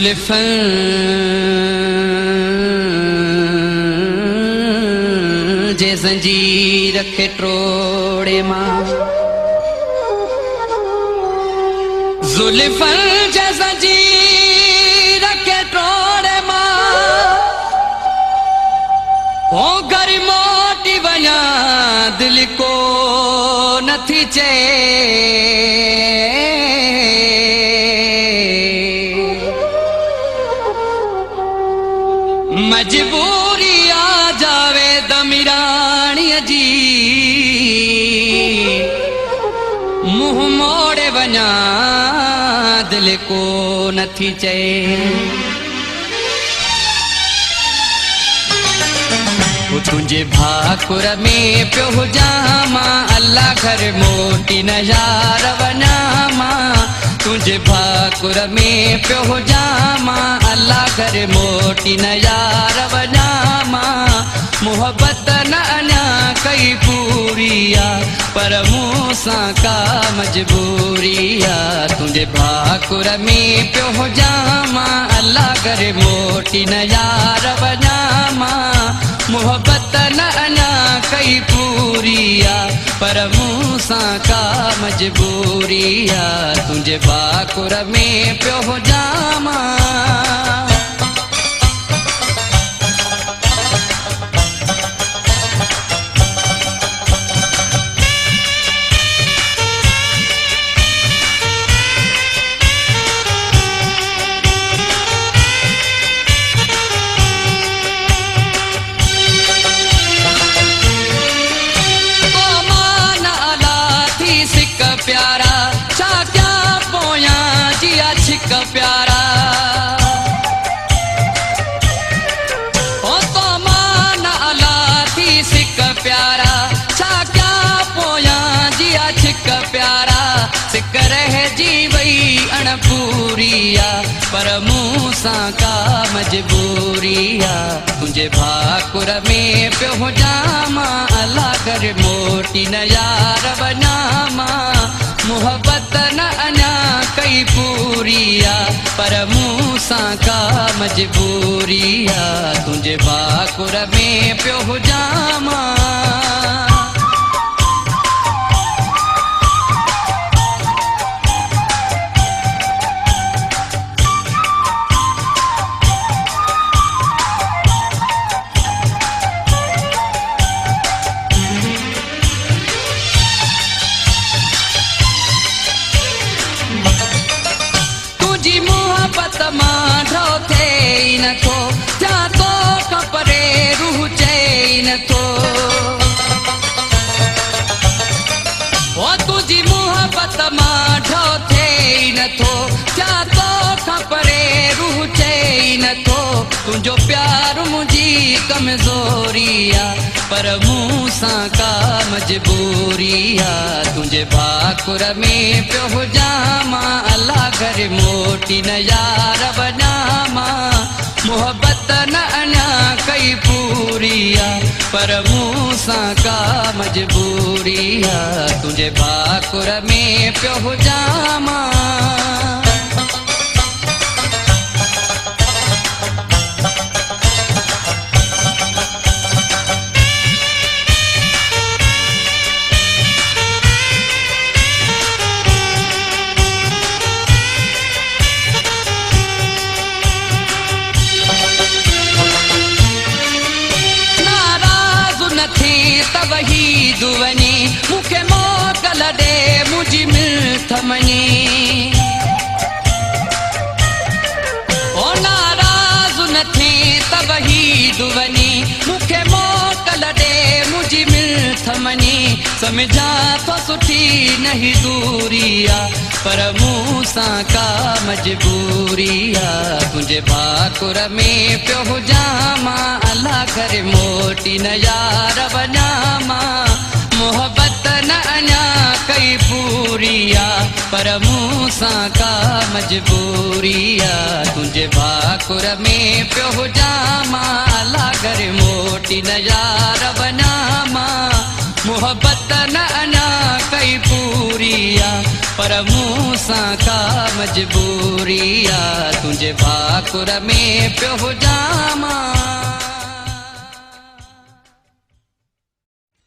जुल्फन जे ज़ंजीर खे ट्रोड़े मां, जुल्फन जे ज़ंजीर खे ट्रोड़े मां, ओ घर मोटी वञा दिल को नथी चए। मजबूरी आ जावे दमिराणीअ जी, मुंह मोड़े वञा दिल को नथी चए। तुंहिंजे भाकुर में पियो हुजां मां, अल्लाह घर मोटी न यार वञा मां। तुंहिंजे भाकुर में पियो हुजां मां, अल्लाह घर मोटी न यार वञा मां। मोहब्बत न अञा कई पूरी आ, पर मूं सां का मजबूरी आ। तुंहिंजे भाकुर में पियो हुजां मां, अल्लाह घर मोटी न यार वञा मां। मोहब्बत न अञा कई पूरी आ, पर मूं सां का मजबूरी आ। तुंहिंजे भाकुर में पियो हुजां मां। प्यारा छा क्या पोया जिया छिक प्यारा, ओ तो मान अला थी सिक प्यारा। छा क्या पोया जिया छिक प्यारा, सिक रह जी वई अणपूरी आ, पर मूं सां का मजबूरी आ। तुंहिंजे भाकुर में पियो हुजां मां, अल्लाह घर मोटी न यार वञा मां। मोहब्बत न अञा कई पूरी आ, पर मूं सां का मजबूरी आ। तुंहिंजे भाकुर में पियो हुजां मां। मां ढो थे नथो, जा तो खपरे रूह चए नथो। ओ तुझी मोहब्बत मां ढो थे नथो, जा तो खपरे रूह चए नथो। तुंहिंजो प्यार मुंहिंजी कमज़ोरी आ, पर मूं सां का मजबूरी आ। तुंहिंजे भाकुर में पियो हुजां मां, अल्लाह घर मोटी न यार वञा मां। मोहब्बत न अञा कई पूरी आ, पर मूं सां का मजबूरी आ। तुंहिंजे भाकुर में पियो हुजां मां। वही दुवनी मूंखे मोकल ॾे मुंहिंजी मिल्थ मनी, ओ नाराज़ न थी त वही दुवनी मूंखे मोकल ॾे मुंहिंजी मिल्थ मनी। सम्झां थो सुठी नहीं दूरी आ, पर मूं सां का मजबूरी आ। तुंहिंजे भाकुर में पियो हुजां मां, अल्लाह घर मोटी न यार वञा मां। मोहब्बत न अञा कई पूरी आ, पर मूं सां का मजबूरी आ। तुंहिंजे भाकुर में पियो हुजां मां, अल्लाह घर मोटी न यार वञा मां। मोहब्बत न अञा कई पूरी आ, पर मूंसां का मजबूरी आ तुंहिंजे भाकुर में पियो जामा।